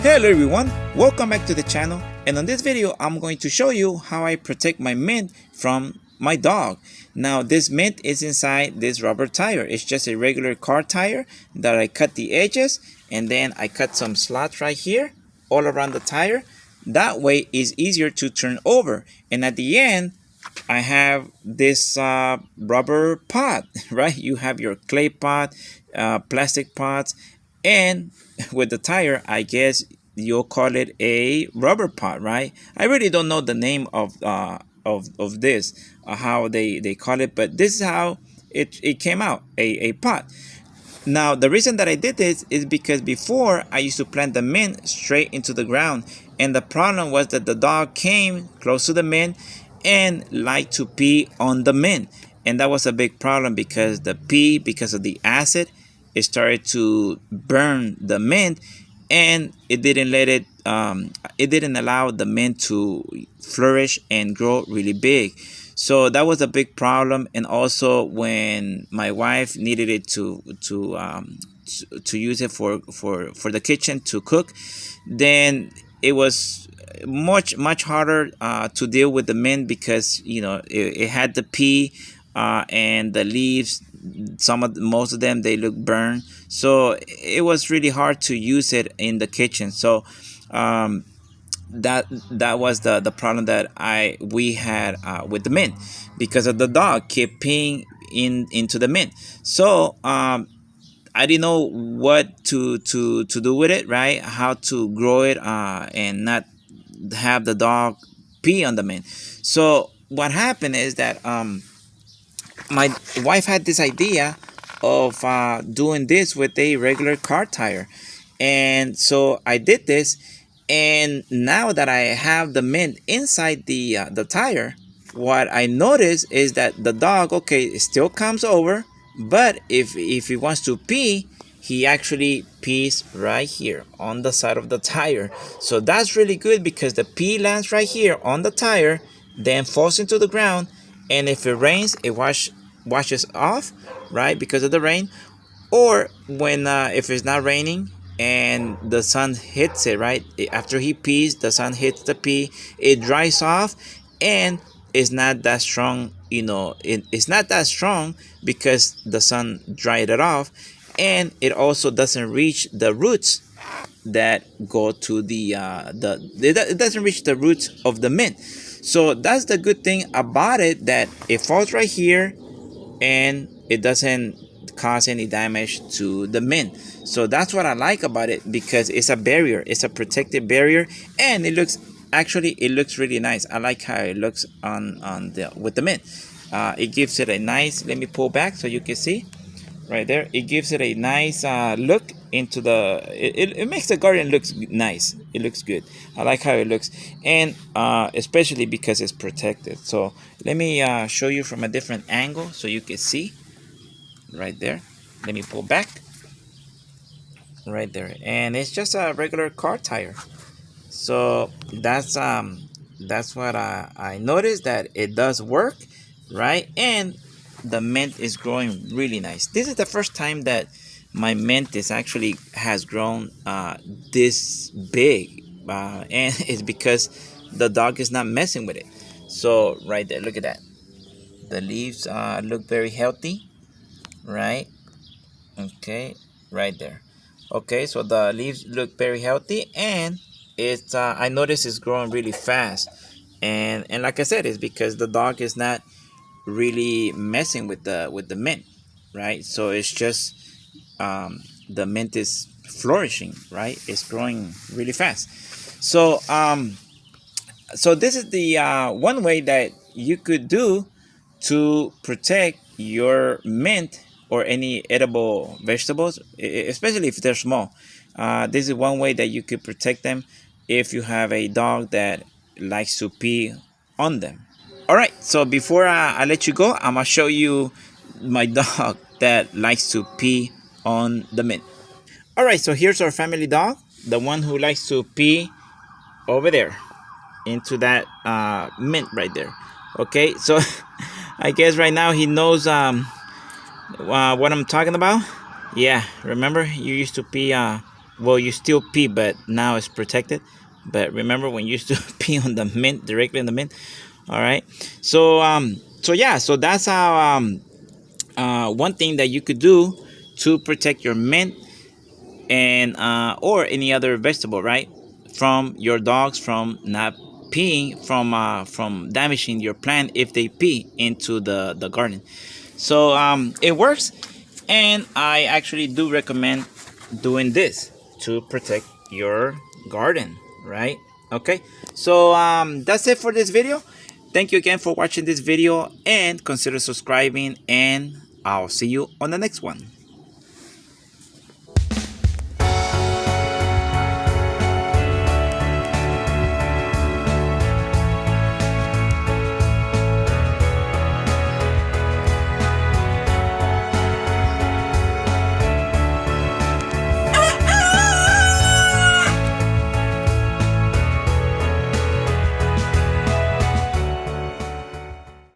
Hello everyone, welcome back to the channel, and on this video I'm going to show you how I protect my mint from my dog. Now this mint is inside this rubber tire. It's just a regular car tire that I cut the edges and then I cut some slots right here all around the tire. That way it's easier to turn over, and at the end I have this rubber pot, right? You have your clay pot, plastic pots, and with the tire, I guess you'll call it a rubber pot, right? I really don't know the name of this, how they call it, but this is how it came out, a pot. Now, the reason that I did this is because before I used to plant the mint straight into the ground, and the problem was that the dog came close to the mint and liked to pee on the mint. And that was a big problem because the pee, because of the acid, it started to burn the mint, and it didn't allow the mint to flourish and grow really big. So that was a big problem. And also when my wife needed it to use it for the kitchen to cook, then it was much harder to deal with the mint because it had the pea and the leaves. Most of them, they look burned, so it was really hard to use it in the kitchen. So that was the problem that we had with the mint, because of the dog kept peeing into the mint. So I didn't know what to do with it, right? How to grow it and not have the dog pee on the mint. So what happened is that my wife had this idea of doing this with a regular car tire, and so I did this. And now that I have the mint inside the tire, what I noticed is that the dog, okay, it still comes over, but if he wants to pee, he actually pees right here on the side of the tire. So that's really good because the pee lands right here on the tire, then falls into the ground, and if it rains, it washes off, right, because of the rain. Or when if it's not raining and the sun hits it, right, after he pees, the sun hits the pee, it dries off, and it's not that strong. It's not that strong because the sun dried it off, and it also doesn't reach the roots that go to it doesn't reach the roots of the mint. So that's the good thing about it, that it falls right here and it doesn't cause any damage to the mint. So that's what I like about it, because it's a barrier, it's a protective barrier, and it looks really nice. I like how it looks with the mint. It gives it a nice, let me pull back so you can see right there. It gives it a nice look into it makes the garden looks nice. It looks good. I like how it looks, and especially because it's protected. So let me show you from a different angle so you can see right there. Let me pull back right there, and it's just a regular car tire. So that's what I noticed, that it does work, right? And the mint is growing really nice. This is the first time that my mint has grown this big, and it's because the dog is not messing with it. So right there, look at that. The leaves look very healthy, right? Okay, right there. Okay, so the leaves look very healthy, and it's I noticed it's growing really fast, and like I said, it's because the dog is not really messing with the mint, right? So it's just the mint is flourishing, right? It's growing really fast. So so this is the one way that you could do to protect your mint or any edible vegetables, especially if they're small. This is one way that you could protect them if you have a dog that likes to pee on them. All right, so before I let you go, I'm gonna show you my dog that likes to pee on the mint. All right, so here's our family dog, the one who likes to pee over there into that mint right there. Okay, so I guess right now he knows what I'm talking about. Yeah, remember you used to pee well, you still pee, but now it's protected. But remember when you used to pee on the mint, directly in the mint? All right. So yeah, so that's how one thing that you could do to protect your mint and or any other vegetable, right, from your dogs from not peeing, from damaging your plant if they pee into the garden. So it works, and I actually do recommend doing this to protect your garden, right? Okay, so that's it for this video. Thank you again for watching this video, and consider subscribing, and I'll see you on the next one.